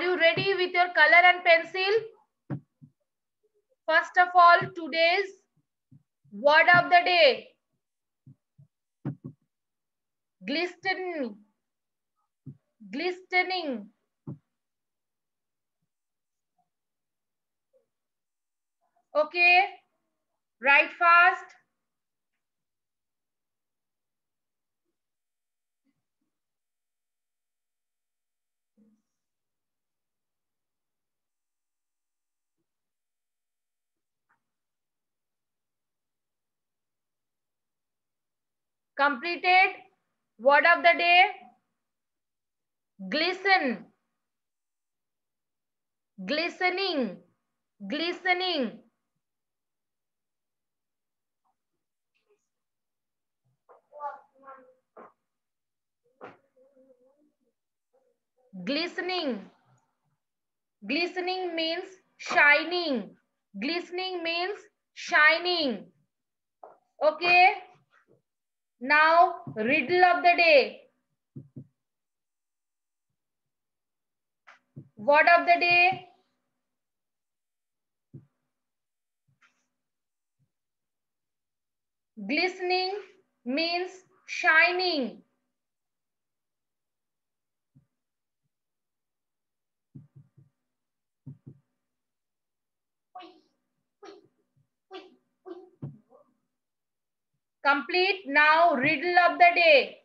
you ready with your color and pencil? First of all, today's word of the day. Glistening. Glistening. Okay, write fast. Completed. Word of the day. Glisten. Glistening. Glistening. Glistening. Glistening means shining. Glistening means shining. Okay. Now, riddle of the day. Word of the day. Glistening means shining. Complete. Now, riddle of the day.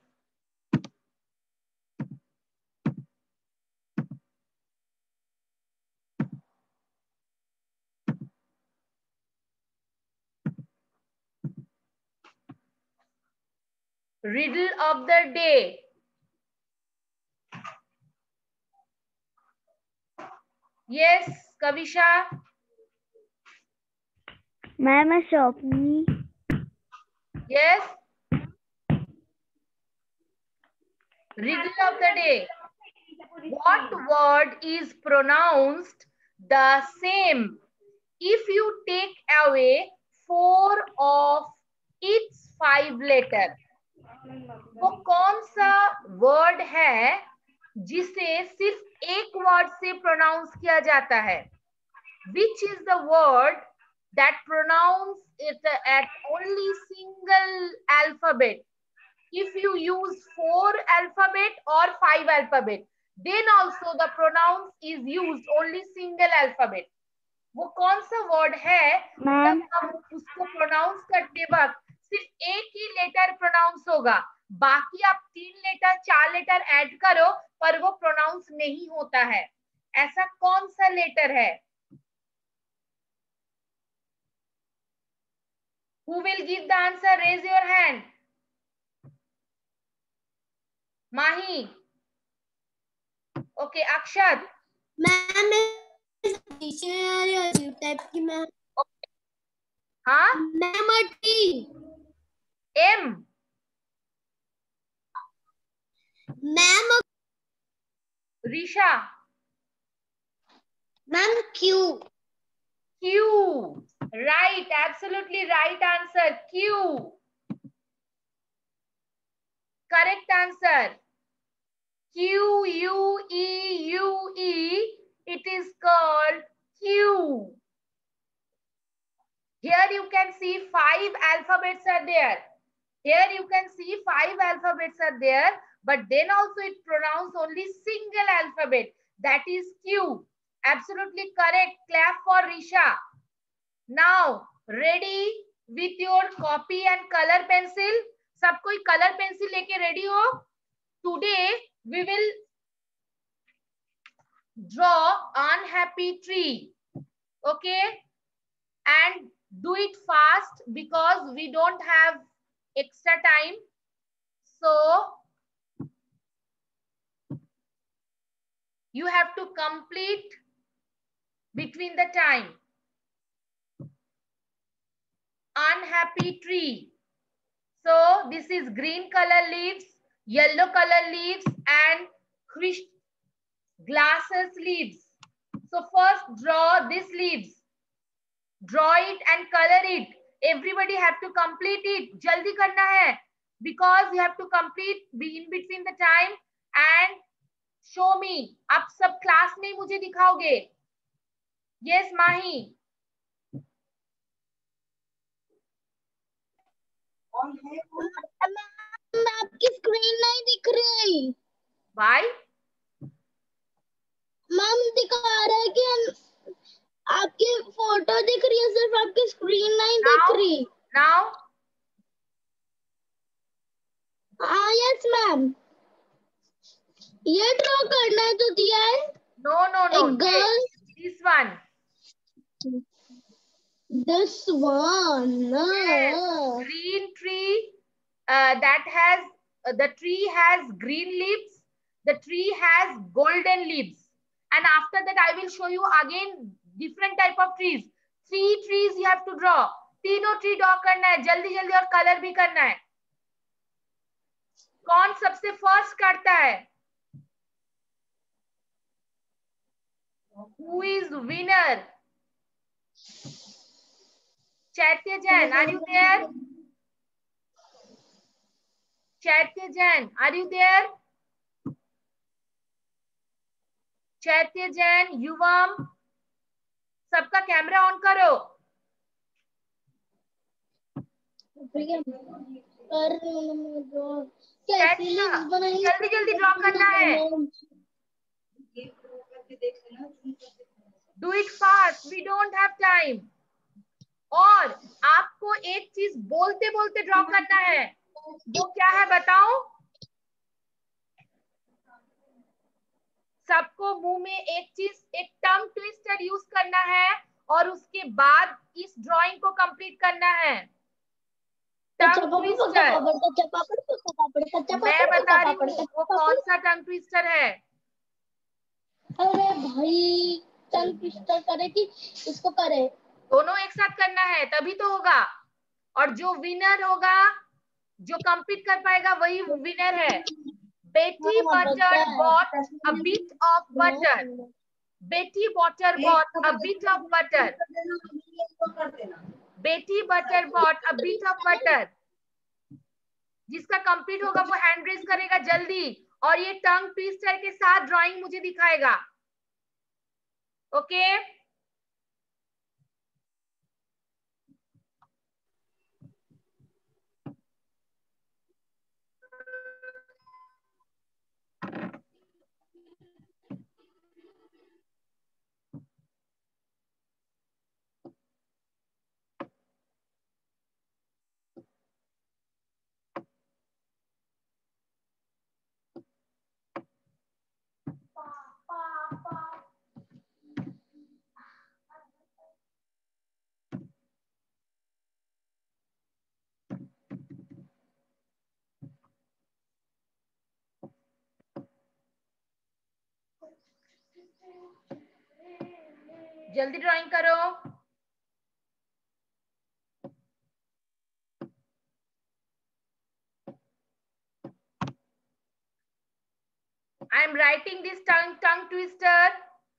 Riddle of the day. Yes, Kavisha. Ma'am, Swapni. Yes. Riddle of the day. What word is pronounced the same if you take away 4 of its 5 letter? वो कौन सा word है जिसे सिर्फ एक word से pronounce किया जाता है? Which is the word that pronounce it at only single alphabet? If you use 4 alphabet or 5 alphabet, then also the pronounce is used only single alphabet. वो कौन सा वर्ड है जब हम उसको प्रोनाउंस करते वक्त सिर्फ एक ही लेटर प्रोनाउंस होगा, बाकी आप 3 लेटर 4 लेटर ऐड करो पर वो प्रोनाउंस नहीं होता है? ऐसा कौन सा लेटर है? Who will give the answer? Raise your hand. Mahi. Okay, Akshat. Ma'am type की मैम. हाँ, ma'am T. M. Ma'am Risha. Ma'am Q. Q. Right, absolutely right answer. Q. Correct answer. Q, U, E, U, E. It is called Q. Here you can see 5 alphabets are there. Here you can see 5 alphabets are there, but then also it pronounced only single alphabet. That is Q. Absolutely correct. Clap for Risha. Now, ready with your copy and color pencil? सब कोई color pencil लेके ready हो? Today we will draw unhappy tree. Okay? And do it fast because we don't have extra time. So, you have to complete between the time. Unhappy tree. So, this is green color leaves, yellow color leaves and glasses leaves. So, first draw these leaves. Draw it and color it. Everybody have to complete it. Jaldi karna hai because you have to complete in between the time and show मी, आप सब class में मुझे दिखाओगे। Yes माही। Ma'am आपकी screen नहीं दिख रही। भाई मैम दिखा रहा है कि आपकी फोटो दिख रही है, सिर्फ आपकी स्क्रीन नहीं दिख नाउ रही। नाउ हाँ यस मैम, ये ड्रॉ करना है तो दिया है। नो नो नो, एक girl, this one. This one. Green tree that has the tree has green leaves, the tree has golden leaves, and after that I will show you again different type of trees. 3 trees you have to draw. तीनों tree draw करना है जल्दी जल्दी, और colour भी करना है। कौन सबसे फर्स्ट करता है? Who is winner? Chaitya Jain, are you there? Chaitya Jain, are you there? Chaitya Jain, Yuvam, सबका कैमरा ऑन करो। जल्दी जल्दी ड्रॉ करना है। Do it fast, we don't have time. और आपको एक चीज बोलते बोलते ड्रॉ करना है। वो क्या है बताओ? सबको मुंह में एक चीज, एक टंग ट्विस्टर यूज करना है, और उसके बाद इस ड्राइंग को कंप्लीट करना है। टंग ट्विस्टर, मैं बता रही हूँ वो कौन सा टंग ट्विस्टर है। अरे भाई, टंग ट्विस्टर करे कि इसको करे? दोनों एक साथ करना है तभी तो होगा। और जो विनर होगा, जो कंप्लीट कर पाएगा वही विनर है। Betty Butter bought a bit of butter. Betty Butter bought a bit of butter. Betty Butter bought a bit of butter. जिसका कंप्लीट होगा वो हैंड रेज करेगा जल्दी, और ये टंग ट्विस्टर के साथ ड्राइंग मुझे दिखाएगा। ओके जल्दी ड्राइंग करो। I am writing this tongue twister.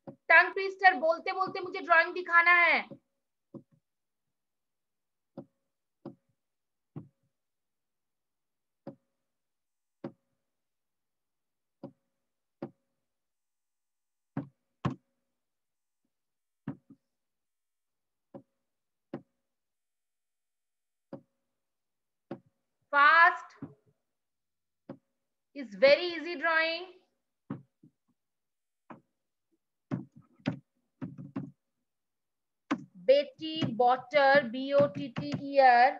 Tongue twister बोलते बोलते मुझे ड्राइंग दिखाना है। Fast is very easy drawing. Betty Botter, B-O-T-T-E-R,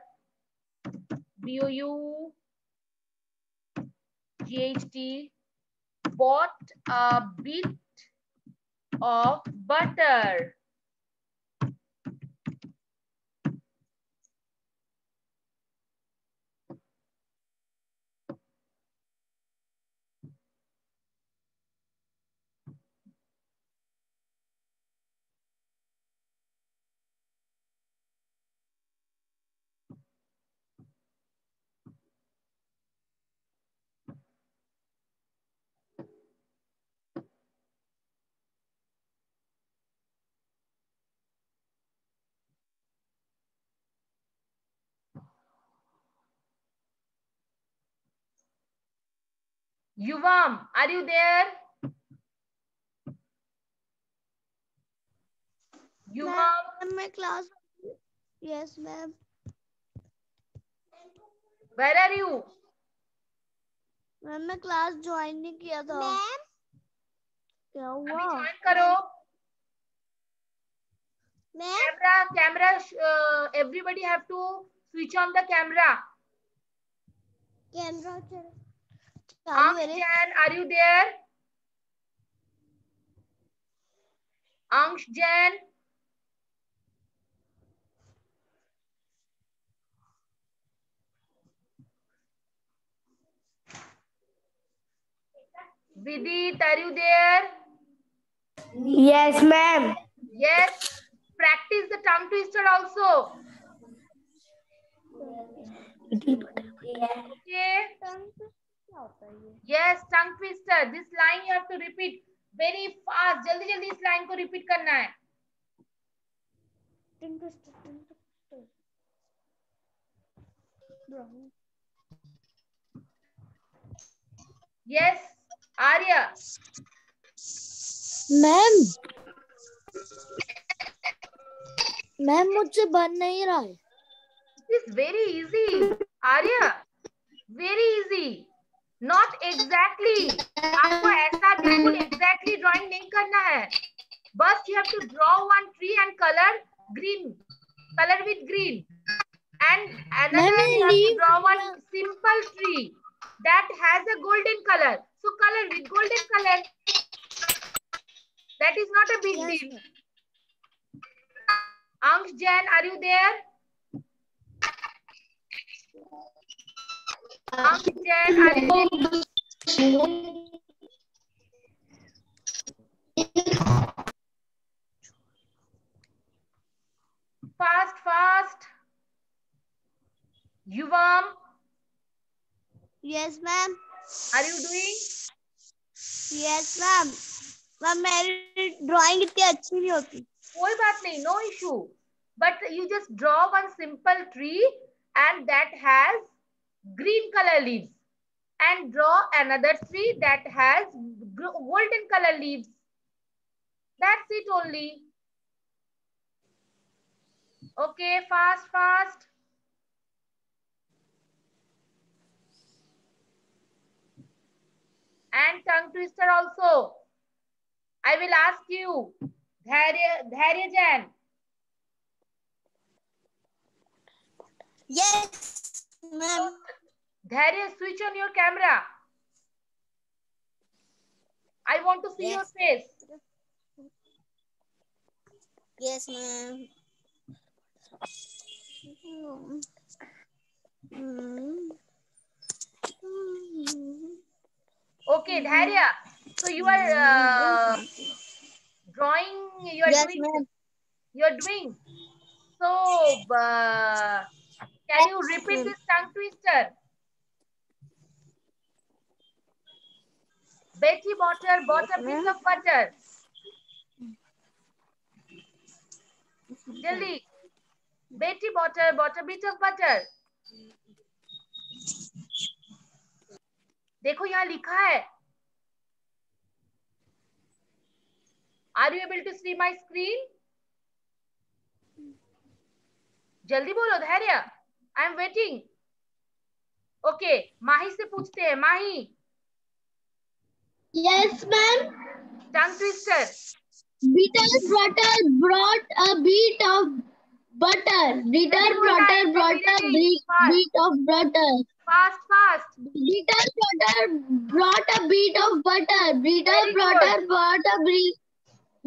B-O-U-G-H-T, bought a bit of butter. Yuvam, are you there? मैं class. Yes, ma'am. Where are you? Ma'am मैं class join नहीं किया था. मैम क्या अभी हुआ? ज्वाइन करो. Ma'am Camera. Everybody have to switch on the camera. Camera चालू है रे. Jain, are you there? Angsh Jain. Vidit, are you there? Yes, ma'am. Yes. Practice the tongue twister also. Okay. Yes, tongue twister. This line you have to repeat very fast. जल्दी जल्दी इस line को repeat करना है. Yes, Arya. Ma'am मुझसे बन नहीं रहा है. It's very easy. Arya, very easy. Not exactly. आपको ऐसा बिल्कुल exactly drawing नहीं करना है. बस you have to draw one tree and color green. Color with green. And another you have to draw one simple tree that has a golden color. So color with golden color. That is not a big deal. Angsh Jain, are you there? Angsh Jain, are you there? Fast, fast. Yuvam. Yes, ma'am. Are you doing? Yes, ma'am. Ma'am मेरी drawing इतनी अच्छी नहीं होती. कोई बात नहीं, no issue. But you just draw one simple tree and that has green color leaves. And draw another tree that has golden color leaves. That's it only. Okay, fast, fast. And tongue twister also. I will ask you, Dharya Jain. Yes, ma'am. Dharya, switch on your camera. I want to see your face. Yes, ma'am. Okay, Dharya. So you are drawing. You are Yes, doing. ma'am. You are doing. So can you repeat this tongue twister? Betty Botter bought a piece of butter. Jaldi. Betty Botter bought a bit of butter. देखो यहाँ लिखा है. Are you able to see my screen? जल्दी बोलो धैर्य. I am waiting. Okay, माही से पूछते हैं. माही. Yes, ma'am. Tongue twister. Bitter butter brought a bit of butter. Bitter butter brought a bit of butter. Fast, fast. Bitter butter brought a bit of butter. Bitter butter brought a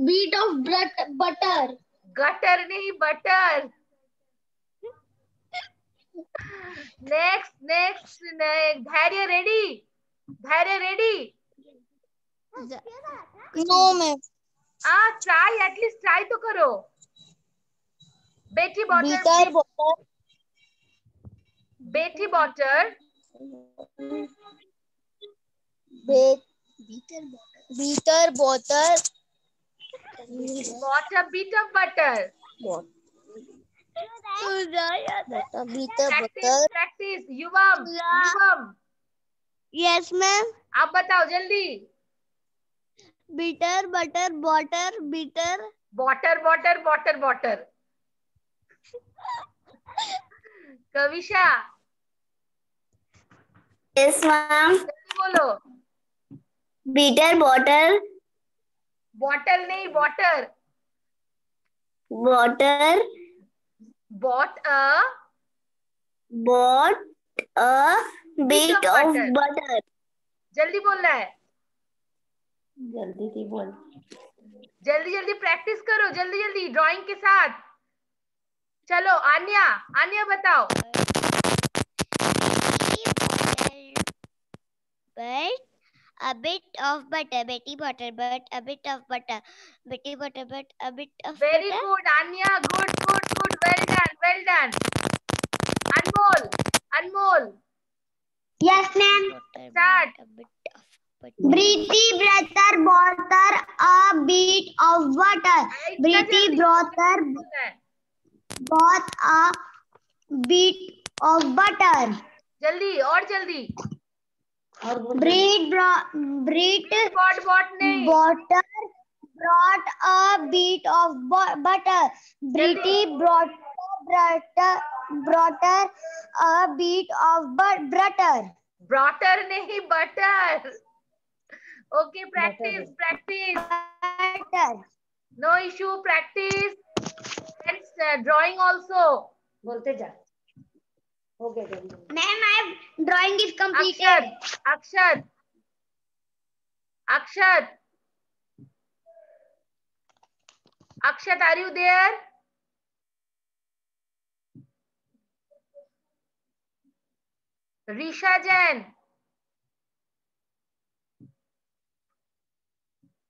bit of butter. Gutter नहीं butter. Next. Dharya ready? Dharya ready? No, ma'am. Try, at least try तो करो. Betty Botter. Bitter butter. Betty Botter. Bitter butter. Bought a bit of butter. Practice. Yuvam. Yes, ma'am. आप बताओ जल्दी. Bitter butter butter bitter. Butter. Kavisha, Yes, ma'am. जल्दी बोलो। Beater, bottle, bottle नहीं, बॉटर। water, bought a bought a bit bit of of butter। butter. जल्दी बोलना है, जल्दी थी बोल। जल्दी जल्दी प्रैक्टिस करो, जल्दी जल्दी ड्राइंग के साथ। चलो आन्या, आन्या बताओ। But a bit of butter, Betty butter, but a bit of butter, Betty butter, but a bit of very butter. Good Aanya, good good good, well done well done. Anmol, Anmol Yes, ma'am. Start. A bit of butter. Pretty brother bought a bit of butter. इतना Pretty जल्दी brother बोलना है, bought a bit of butter. जल्दी और जल्दी। Bread bot नहीं, butter brought a bit of butter. Pretty brought a bit of butter. ब्रॉटर नहीं, butter. Okay, practice practice, Butter. No issue, practice. Drawing also. बोलते जा। हो गया। Ma'am, my drawing is completed. अक्षर, अक्षर, अक्षर, अक्षत, are you there? Risha Jain,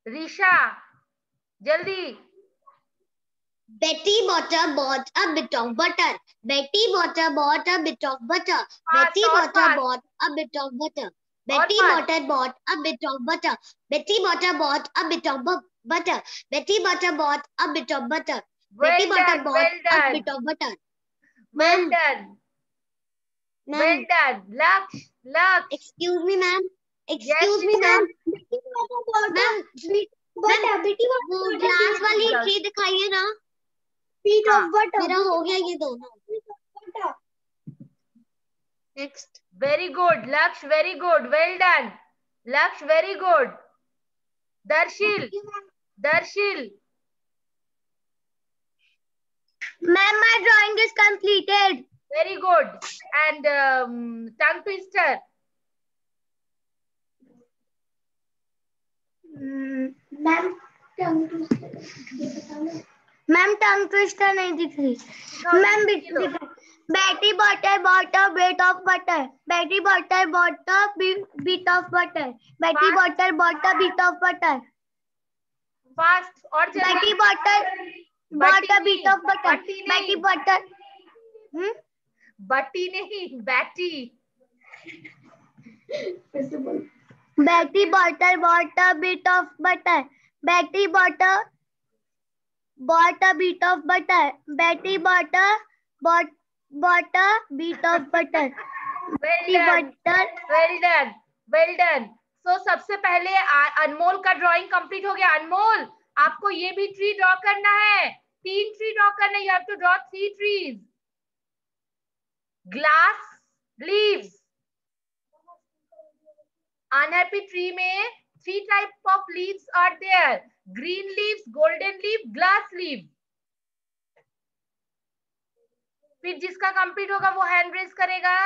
Risha जल्दी। Betty Butter bought a bit of butter. Betty Butter bought a bit of butter. Betty Butter bought a bit of butter. Betty Butter bought a bit of butter. Betty Butter bought a bit of butter. Betty Butter bought a bit of butter. Betty Butter bought a bit of butter. Well done, well done. लक्ष्य, लक्ष्य, Excuse me, ma'am. Excuse me, ma'am. Ma'am, वो glass वाली tray दिखाइए ना। Bit of butter. मेरा हो गया ये दोनों। Next. वेरी गुड लक्ष्य, वेरी गुड, वेल डन लक्ष्य, very good. Darsheel, Darsheel, Ma'am, my drawing is completed. Very good. And tongue twister, ma'am tongue twister नहीं दिख रही। Ma'am Betty Butter bought a bit of butter. Betty Butter bought a bit of butter. Betty Butter bought a bit of butter. Fast और जल्दी। Betty Butter bought a bit of butter. Betty Butter. बट्टी नहीं, बैटी। Betty Butter bought a bit of butter. Betty Butter bought a bit of butter. Betty Butter bought a bit of butter. Well done, well done, well done. So सबसे पहले अनमोल का drawing complete हो गया। अनमोल, आपको ये भी tree draw करना है, 3 ट्री ड्रॉ करना है। You have to draw 3 trees. Glass leaves, unhappy tree में 3 type of leaves are there, green leaves, golden leaf, glass leaf. फिर जिसका कंप्लीट होगा वो हैंड रेज करेगा।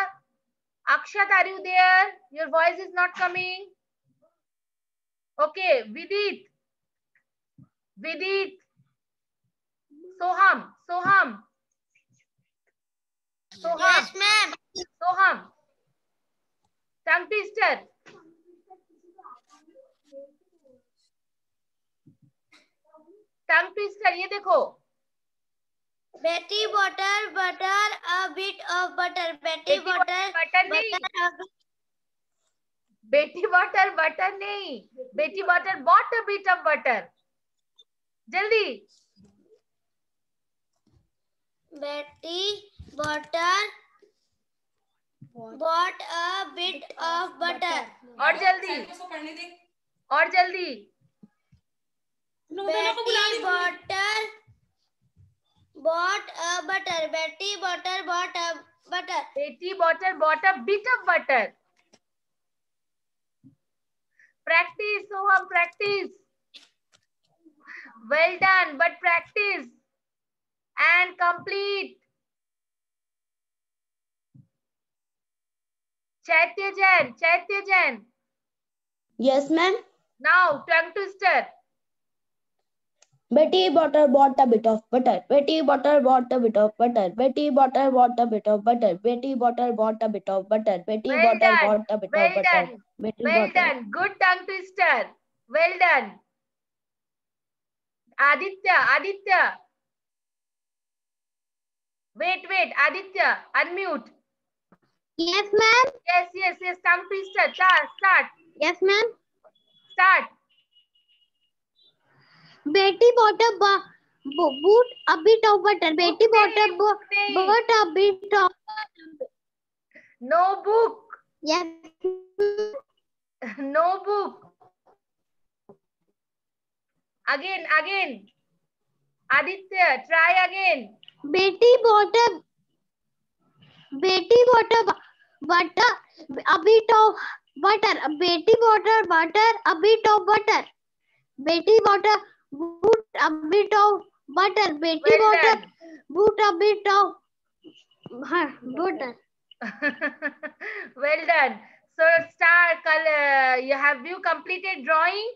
Akshat, are you there? Your voice is not coming. Okay, Vidit, Vidit, Soham, Soham, Soham, Yes, ma'am. Soham, tongue twister, tongue twister, ये देखो। Betty butter a bit of butter. Betty butter butter नहीं, बेटी butter, butter नहीं, बेटी butter bought a bit of butter. जल्दी। Betty butter bought a bit of butter. और जल्दी, और जल्दी। Betty butter bought a butter. Betty butter bought a butter. Betty butter bought a bit of butter. Practice, Soham, practice. Well done, but practice and complete. Chaityajan. Yes, ma'am. Now, tongue twister. Betty butter bought a bit of butter. Betty butter bought a bit of butter. Betty butter bought a bit of butter. Betty butter bought a bit of butter. Betty Well butter done. bought a bit Well of butter. done. Betty Well butter. done. Good tongue twister. Well done. Aditya. Wait. Aditya, unmute. Yes, ma'am. Yes. Tongue twister. Start. Yes, ma'am. Start. Betty bought a boot a bit of butter. Betty bought a boot a bit of. No book. Yes. No book. Again. Aditya, try again. Betty bought a butter a bit of butter. Betty bought a butter a bit of butter. Betty bought a boot a bit of butter. Betty Well bought done. a boot a bit of butter. Well done. So start color. Have you completed drawing?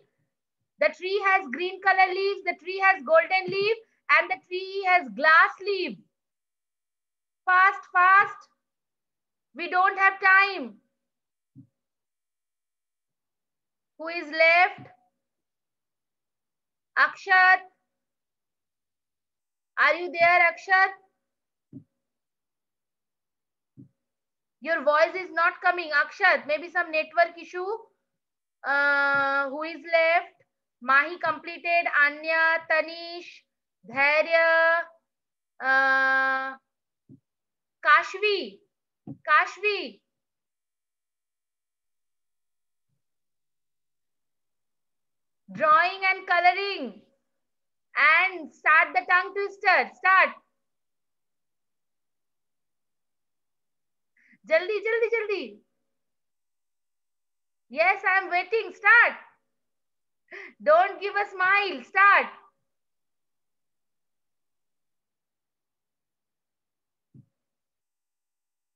The tree has green color leaves, the tree has golden leaf, and the tree has glass leaf. Fast. We don't have time. Who is left? Akshat. Are you there, Akshat? Your voice is not coming, Akshat. Maybe some network issue. Who is left? Mahi completed. Anya, Tanish, Dhairya, Kashvi. Drawing and coloring. And start the tongue twister. Start. Jaldi. Yes, I am waiting. Start. Don't give a smile. Start.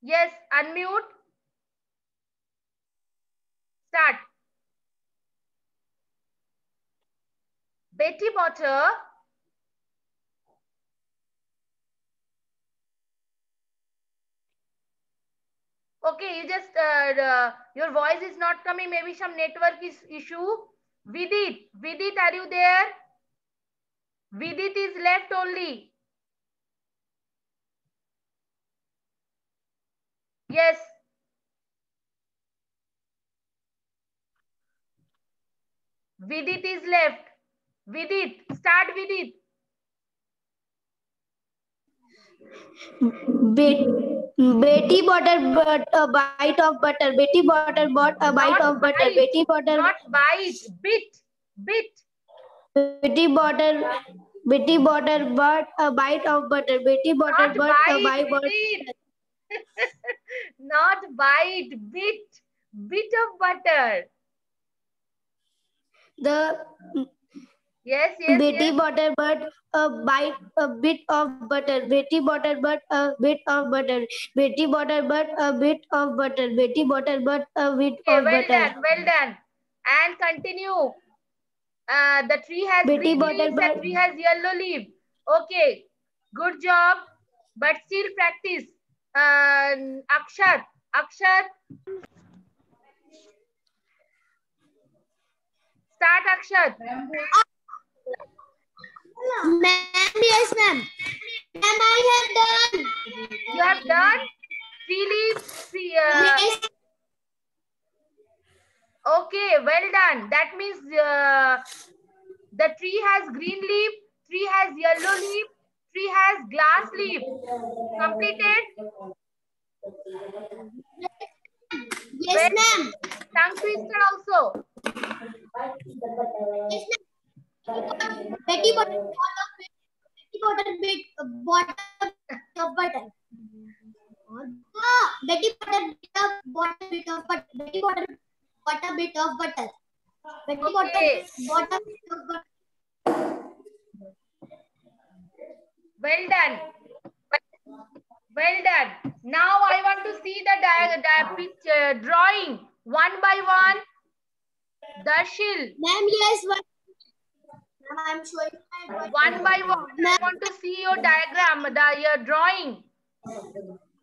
Yes, unmute. Start. Betty Butter okay, you just your voice is not coming. Maybe some network issue. Vidit, are you there? Vidit is left only. Yes. Vidit is left. Vidit, start Vidit. Betty bought a bite of butter. Betty butter bought a bite Not of butter. bite, Betty butter. not bite. Bit. Betty butter bought a bite of butter. Betty butter Not bought a bite, bite. Vidit. Not bite. Bit of butter. Yes. Betty butter bought a bit of butter. Betty butter bought a bit of butter. Betty butter bought a bit of butter. Betty butter bought a bit of butter. Well done. And continue. The tree has Betty green leaves, the tree has yellow leaf. Okay, good job. But still practice. Akshat. Start, Akshat. Ma'am, yes, ma'am. Ma'am, I have done. You have done? 3 leaves? Yes. Okay, well done. That means the tree has green leaf, tree has yellow leaf, tree has glass leaf. Completed? Yes, ma'am. Tongue twister also. Yes, ma'am. Betty butter water bit bought a bit of butter. Betty bought a bit of butter. Betty bought a bit of butter. Betty bought a bit of butter. Well done. Well done. Now I want to see the picture drawing one by one. Darshil. Ma'am, yes, one. Ma'am, I'm showing one by one. I want to see your diagram, your drawing.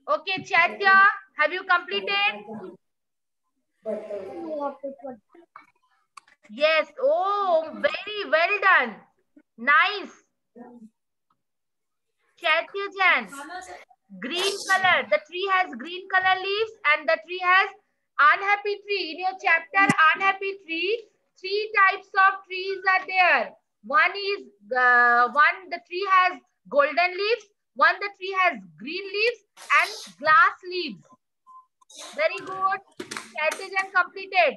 Okay, Chaitya, have you completed? Yes. Oh, very well done. Nice. Chaitya Jan. Green color. The tree has green color leaves and the tree has unhappy tree. In your chapter unhappy tree, 3 types of trees are there. One is the tree has golden leaves. One the tree has green leaves and glass leaves. Very good. Chaitya Jan completed.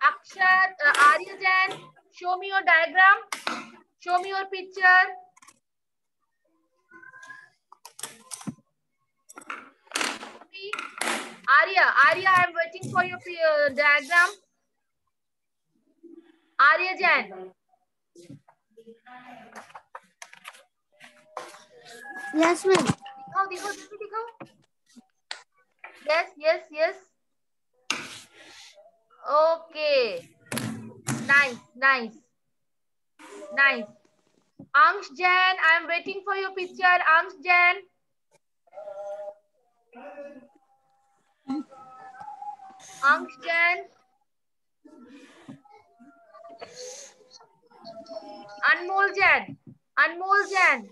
Akshat, Arya Jan, show me your diagram. Show me your picture. Arya, I am waiting for your diagram. Arya Jan. Yes, ma'am. दिखाओ. Yes. Okay. Nice. Ansh Jan, I am waiting for your picture. Ansh Jan. Ansh Jan. Anmol Jan.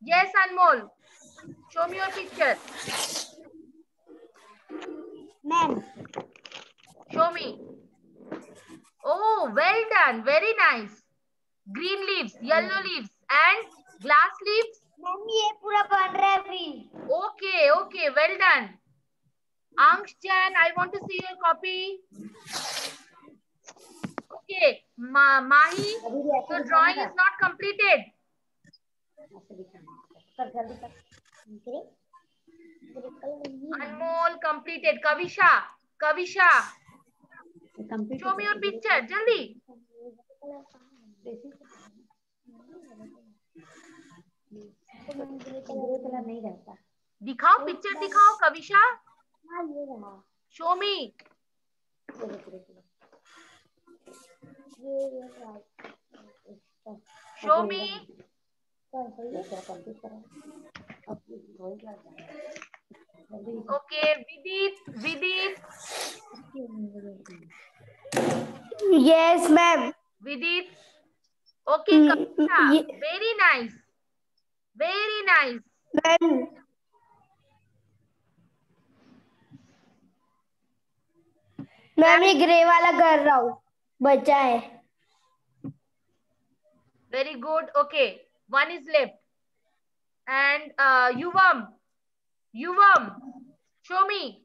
Yes, Anmol. Show me your picture. Ma'am. Show me. Oh, well done. Very nice. Green leaves, yellow leaves and glass leaves. Ma'am, ये पूरा बन रहा है अभी. Okay. Well done. Ansh Jan, I want to see your copy. Okay. Mahi, your drawing is not completed. Anmol completed. Kavisha. Show me your picture. Jaldi. दिखाओ picture दिखाओ Kavisha. Show me. Show me. Okay, Vidit. Yes, ma'am. Vidit. Okay, Kavisha. Very nice. Ma'am. मैं grey वाला कर रहा हूँ. बचा है. Very good. Okay, one is left. And Yuvam, show me.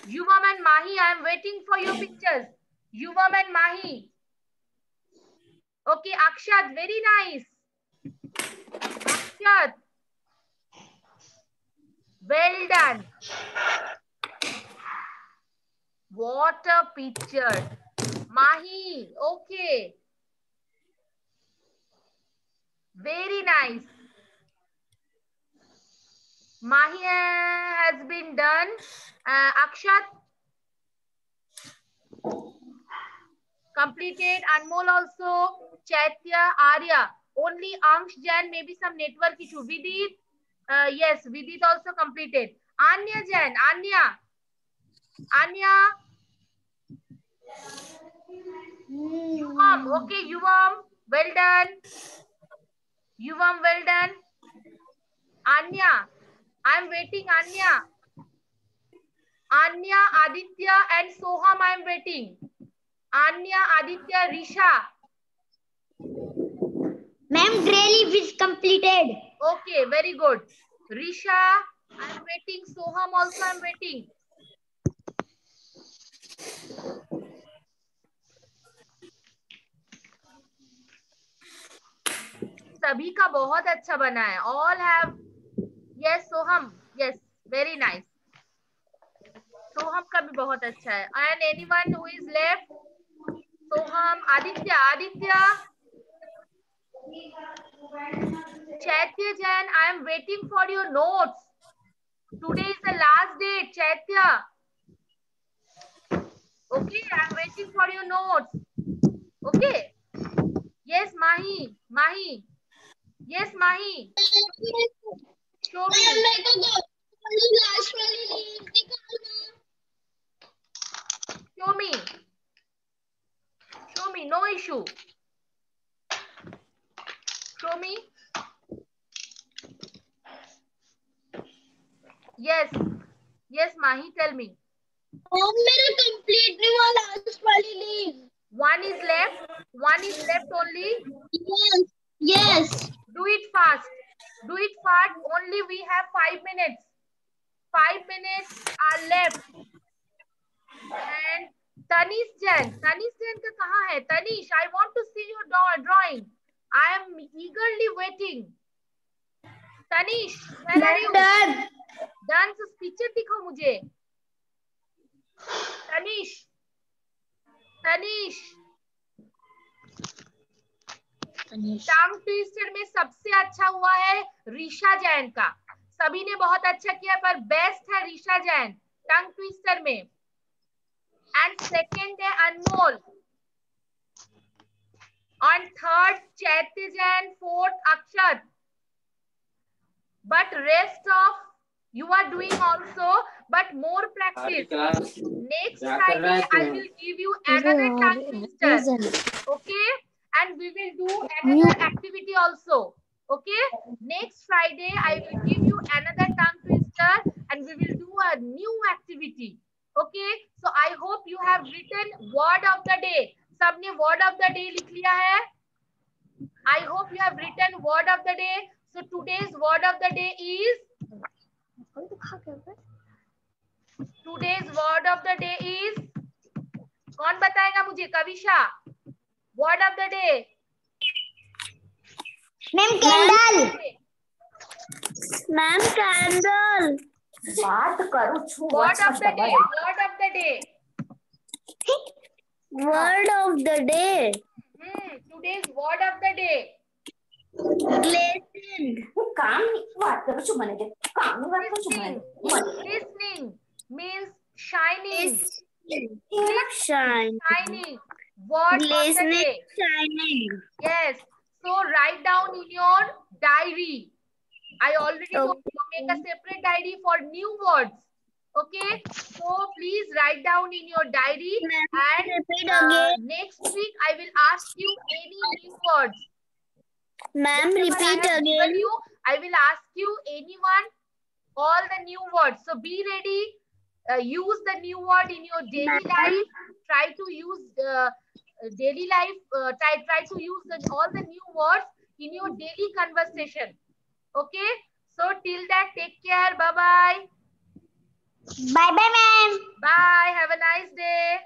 Yuvam and Mahi, I am waiting for your pictures. Yuvam and Mahi. Okay, Akshat, very nice. Akshat. Well done. What a picture. Mahi, okay. Very nice. Mahi has been done. Akshat. Completed. Anmol also. Chaitya, Arya. Only Ansh Jan, maybe some network issue. Vidit. Yes, Vidit also completed. Anya Jan. Anya. Yuvam. Okay, Yuvam. Well done. Anya. I am waiting, Anya. Aditya and Soham, I am waiting. Anya, Aditya, Risha. Ma'am, gray leaf is completed. Okay, very good. Risha, I am waiting. Soham also I am waiting. सभी का बहुत अच्छा बना है. All have. Yes, Soham. Yes, very nice. Soham का भी बहुत अच्छा है. And anyone who is left? Soham, Aditya. Chaitya Jain, I am waiting for your notes. Today is the last day, Chaitya. Okay, I am waiting for your notes. Okay. Yes, Mahi. Yes, Mahi. Show me. Show me. No issue. Show me. Yes, Mahi, tell me. मेरा complete नहीं हुआ last वाली leave. One is left only. Yes. Do it fast. Only we have 5 minutes. 5 minutes are left. And Tanish Jain का कहाँ है? Tanish, I want to see your drawing. I am eagerly waiting. Tanish, where are you? Done. So picture दिखाओ मुझे. Tanish. Tongue twister में सबसे अच्छा हुआ है ऋषा जैन का. सभी ने बहुत अच्छा किया पर बेस्ट है ऋषा जैन टंग ट्विस्टर में. एंड सेकंड है अनमोल. On third, Chaitya Jain, fourth, Akshat. But rest of you are doing also, but more practice. Next Friday, I will give you another tongue twister. Okay? And we will do another activity also. Okay? Next Friday, I will give you another tongue twister and we will do a new activity. Okay? So I hope you have written word of the day. सबने word of the day लिख लिया है? I hope you have written word of the day. So today's word of the day is. Today's word of the day is. कौन बताएगा मुझे? Kavisha. Word of the day. Ma'am, candle. Ma'am, candle. बात करो छू. Word of the day. Word of the day. Word of the day. Today's word of the day. Glistened. Listening means shining. Shining. Word of the day. Shining. Yes. So write down in your diary. I already told you make a separate diary for new words. Okay. So please write down in your diary and next week I will ask you any new words. Ma'am, repeat again. I will ask you anyone all the new words. So be ready. Use the new word in your daily life. Try to use daily life. Try to use all the new words in your daily conversation. Okay. So till that, take care. Bye bye. Bye bye, ma'am. Bye. Have a nice day.